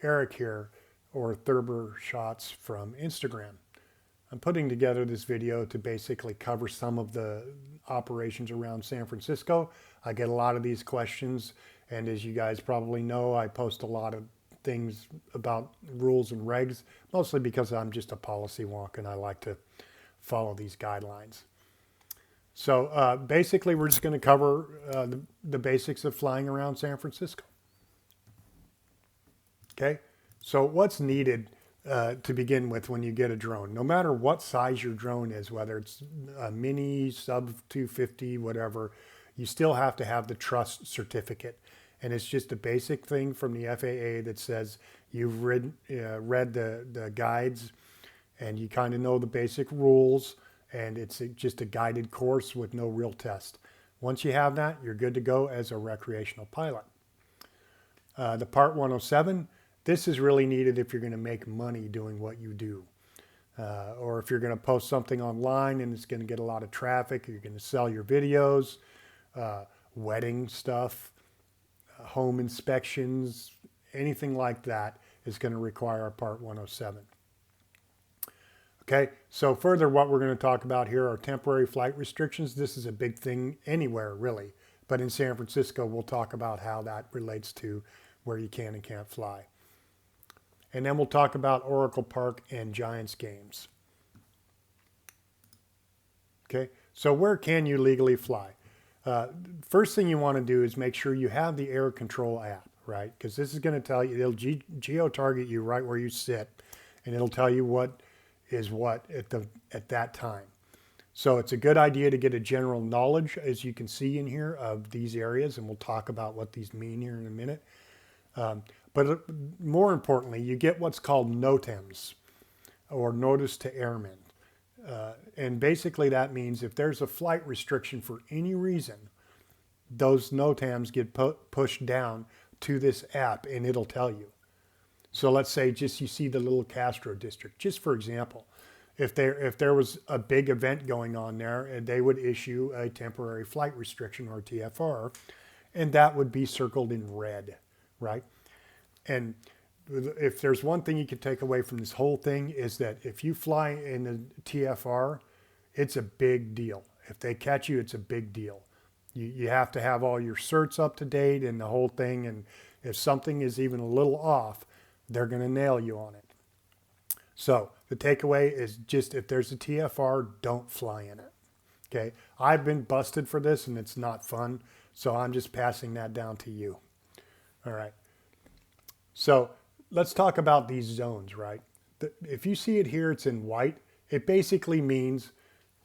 Eric here, or Thurber Shots from Instagram. I'm putting together this video to basically cover some of the operations around San Francisco. I get a lot of these questions, and as you guys probably know, I post a lot of things about rules and regs, mostly because I'm just a policy wonk and I like to follow these guidelines. So basically, we're just going to cover the basics of flying around San Francisco. Okay, so what's needed to begin with when you get a drone? No matter what size your drone is, whether it's a mini, sub 250, whatever, you still have to have the trust certificate. And it's just a basic thing from the FAA that says you've read the guides and you kind of know the basic rules, and it's just a guided course with no real test. Once you have that, you're good to go as a recreational pilot. The Part 107, this is really needed if you're going to make money doing what you do. Or if you're going to post something online and it's going to get a lot of traffic, you're going to sell your videos, wedding stuff, home inspections, anything like that is going to require a Part 107. Okay, so further, what we're going to talk about here are temporary flight restrictions. This is a big thing anywhere, really. But in San Francisco, we'll talk about how that relates to where you can and can't fly. And then we'll talk about Oracle Park and Giants games. Okay, so where can you legally fly? First thing you want to do is make sure you have the air control app, right? Because this is going to tell you, it'll geo-target you right where you sit, and it'll tell you what is what at that time. So it's a good idea to get a general knowledge, as you can see in here, of these areas, and we'll talk about what these mean here in a minute. But more importantly, you get what's called NOTAMs, or Notice to Airmen. And basically that means if there's a flight restriction for any reason, those NOTAMs get pushed down to this app and it'll tell you. So let's say just you see the little Castro district, just for example, if there was a big event going on there, and they would issue a temporary flight restriction, or TFR, and that would be circled in red, right? And if there's one thing you can take away from this whole thing is that if you fly in the TFR, it's a big deal. If they catch you, it's a big deal. You have to have all your certs up to date and the whole thing. And if something is even a little off, they're going to nail you on it. So the takeaway is just if there's a TFR, don't fly in it. Okay. I've been busted for this and it's not fun. So I'm just passing that down to you. All right. So let's talk about these zones, right? If you see it here, it's in white. It basically means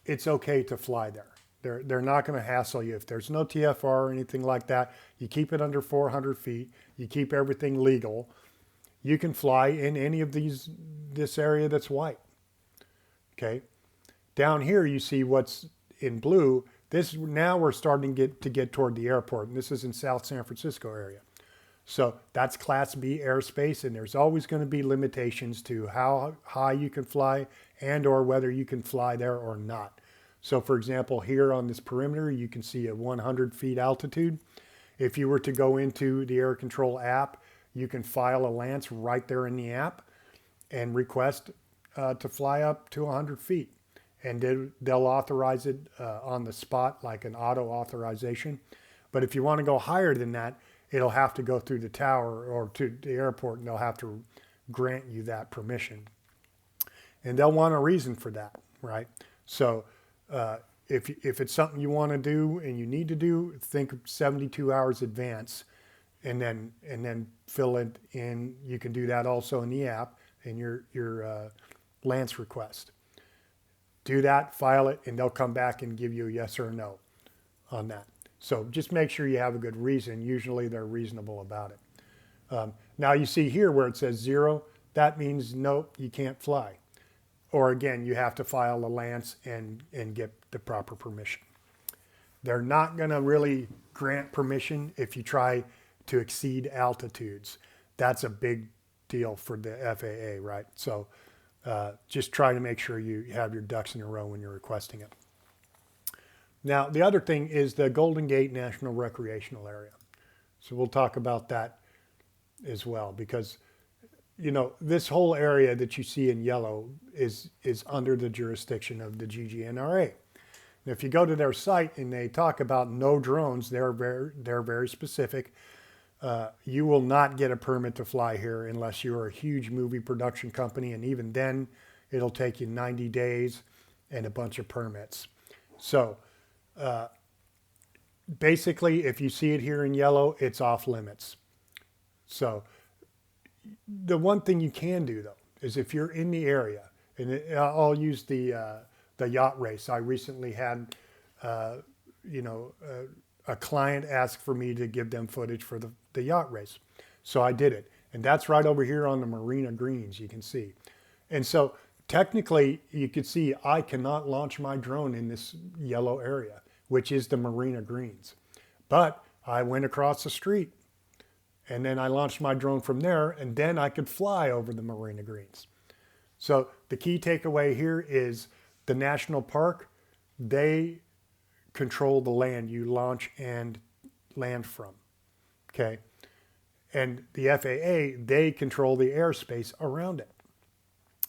it's okay to fly there. They're not going to hassle you. If there's no TFR or anything like that, you keep it under 400 feet. You keep everything legal. You can fly in any of this area that's white. Okay. Down here, you see what's in blue. Now we're starting to get toward the airport, and this is in South San Francisco area. So that's Class B airspace, and there's always going to be limitations to how high you can fly and or whether you can fly there or not. So for example, here on this perimeter, you can see a 100 feet altitude. If you were to go into the air control app, you can file a LAANC right there in the app and request to fly up to 100 feet. And they'll authorize it on the spot, like an auto authorization. But if you want to go higher than that, it'll have to go through the tower or to the airport, and they'll have to grant you that permission. And they'll want a reason for that, right? So if it's something you want to do and you need to do, think 72 hours advance, and then fill it in. You can do that also in the app in your LAANC request. Do that, file it, and they'll come back and give you a yes or a no on that. So just make sure you have a good reason. Usually they're reasonable about it. Now you see here where it says 0, that means nope, you can't fly. Or again, you have to file a LAANC and get the proper permission. They're not going to really grant permission if you try to exceed altitudes. That's a big deal for the FAA, right? So just try to make sure you have your ducks in a row when you're requesting it. Now, the other thing is the Golden Gate National Recreational Area. So we'll talk about that as well, because you know, this whole area that you see in yellow is under the jurisdiction of the GGNRA. And if you go to their site and they talk about no drones, they're very specific. You will not get a permit to fly here unless you're a huge movie production company, and even then, it'll take you 90 days and a bunch of permits. So basically, if you see it here in yellow, it's off limits. So the one thing you can do though is if you're in the area, and I'll use the yacht race. I recently had, you know, a client ask for me to give them footage for the yacht race, so I did it, and that's right over here on the Marina Greens. You can see, and so technically you could see I cannot launch my drone in this yellow area, which is the Marina Greens, but I went across the street. And then I launched my drone from there, and then I could fly over the Marina Greens. So the key takeaway here is the national park, they control the land you launch and land from, okay? And the FAA, they control the airspace around it.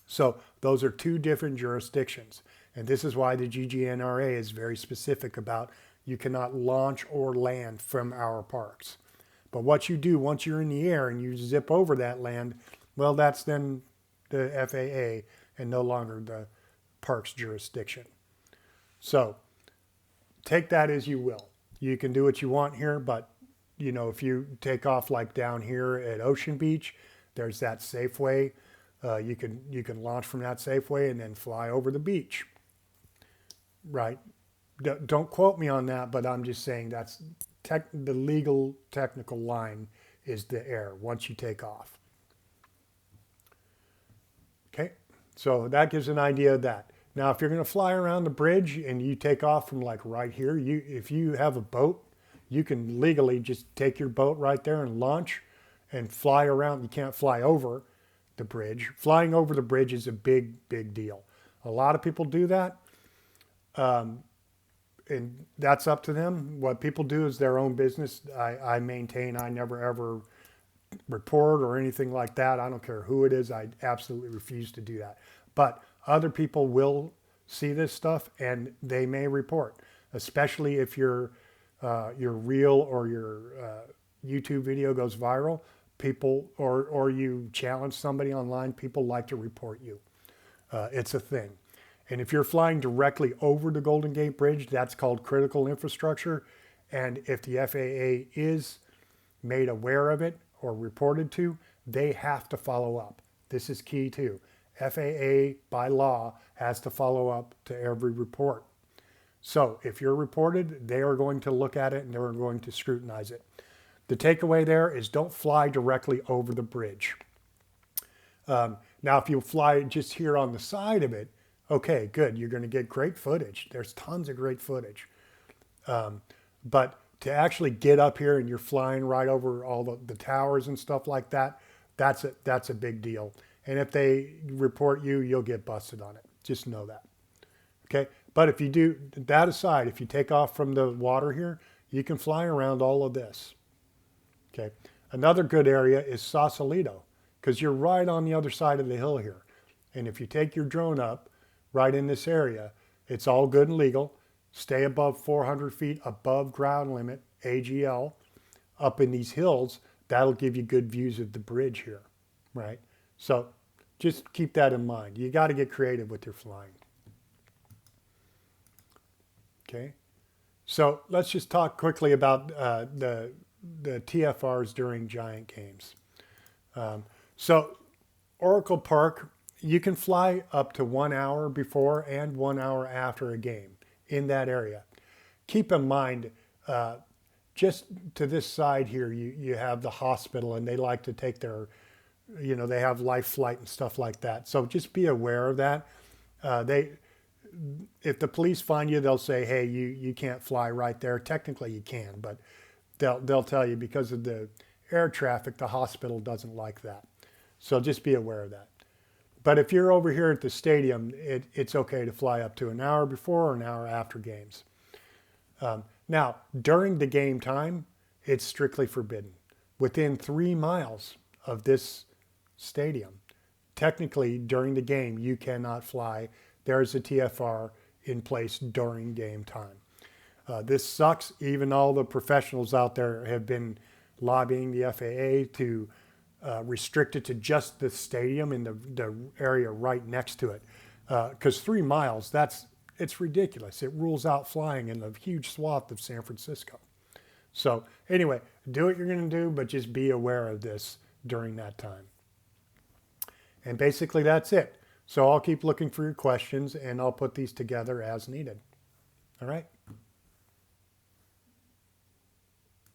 So those are two different jurisdictions. And this is why the GGNRA is very specific about you cannot launch or land from our parks. But what you do once you're in the air and you zip over that land, well, that's then the FAA and no longer the park's jurisdiction. So take that as you will. You can do what you want here, but you know, if you take off like down here at Ocean Beach, there's that Safeway. You can launch from that Safeway and then fly over the beach, right? Don't quote me on that, but I'm just saying that's the legal technical line is the air once you take off. Okay, so that gives an idea of that. Now, if you're going to fly around the bridge and you take off from like right here, if you have a boat, you can legally just take your boat right there and launch and fly around. You can't fly over the bridge. Flying over the bridge is a big deal. A lot of people do that. And that's up to them. What people do is their own business. I maintain I never ever report or anything like that. I don't care who it is. I absolutely refuse to do that. But other people will see this stuff and they may report, especially if your reel or your YouTube video goes viral. People or you challenge somebody online. People like to report you. It's a thing. And if you're flying directly over the Golden Gate Bridge, that's called critical infrastructure. And if the FAA is made aware of it or reported to, they have to follow up. This is key too. FAA by law has to follow up to every report. So if you're reported, they are going to look at it and they're going to scrutinize it. The takeaway there is don't fly directly over the bridge. Now, if you fly just here on the side of it, okay, good. You're going to get great footage. There's tons of great footage. But to actually get up here and you're flying right over all the towers and stuff like that, that's a big deal. And if they report you, you'll get busted on it. Just know that. Okay. But if you do that aside, if you take off from the water here, you can fly around all of this. Okay. Another good area is Sausalito because you're right on the other side of the hill here. And if you take your drone up, right in this area, it's all good and legal. Stay above 400 feet above ground limit, AGL, up in these hills. That'll give you good views of the bridge here, right? So just keep that in mind. You got to get creative with your flying. Okay, so let's just talk quickly about the TFRs during giant games. So Oracle Park, you can fly up to 1 hour before and 1 hour after a game in that area. Keep in mind, just to this side here, you have the hospital and they like to take their, you know, they have life flight and stuff like that. So just be aware of that. If the police find you, they'll say, hey, you can't fly right there. Technically you can, but they'll tell you because of the air traffic, the hospital doesn't like that. So just be aware of that. But if you're over here at the stadium, it's okay to fly up to an hour before or an hour after games. Now, during the game time, it's strictly forbidden. Within 3 miles of this stadium. Technically, during the game, you cannot fly. There's a TFR in place during game time. This sucks. Even all the professionals out there have been lobbying the FAA to restrict it to just the stadium and the area right next to it. Because 3 miles, it's ridiculous. It rules out flying in a huge swath of San Francisco. So anyway, do what you're going to do, but just be aware of this during that time. And basically that's it. So I'll keep looking for your questions and I'll put these together as needed. All right.